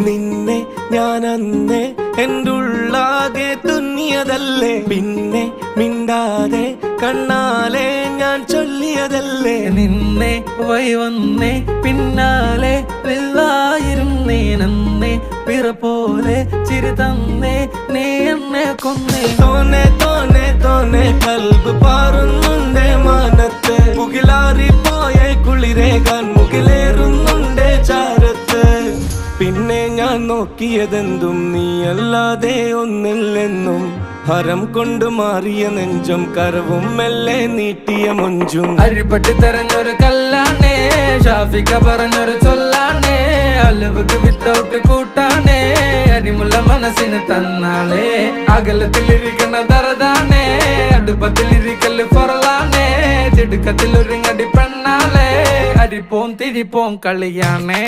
നിന്നെ ഞാൻ അന്നേ എൻ്റെ ഉള്ളാകെ തുന്നിയതല്ലേ, പിന്നെ മിണ്ടാതെ കണ്ണാലെ ഞാൻ ചൊല്ലിയതല്ലേ. നിന്നെ വഴി വന്നേ പിന്നാലെ വെള്ളായിരുന്നേ നന്നേ പിറ പോലെ ചിരി തന്നേ നീ എന്നെ കൊന്നേ. തോനെ തോനെ തോനെ കൽബ് പാറുന്നുണ്ടേ മാനത്ത്, മുകിലാറിപ്പോയ കുളിരേകാൻ മുകിലേറുന്നുണ്ടേ ചാരത്ത്. പിന്നെ ഞാൻ നോക്കിയതെന്തും നീയല്ലാതെ ഒന്നില്ലെന്നും, ഹരം കൊണ്ട് മാറിയ നെഞ്ചും കരവും മെല്ലെ നീട്ടിയ മൊഞ്ചും. അരിപ്പട്ടി തെരഞ്ഞൊരു കല്ലാണേ, ഷാഫിക്ക പറഞ്ഞൊരു ചൊല്ലാണേ, അലവുക്ക് വിത്തൗട്ട് കൂട്ടാണേ, അരിമുള്ള മനസ്സിന് തന്നാളേ. അകലത്തിലിരിക്കുന്ന ദറദാണേ, അടുപ്പത്തിലിരിക്കല് ഫൊറലാണേ, തിടുക്കത്തിൽ ഒരുങ്ങടി പെണ്ണാളേ, അരിപ്പോം തിരിപ്പോം കളിയാണേ.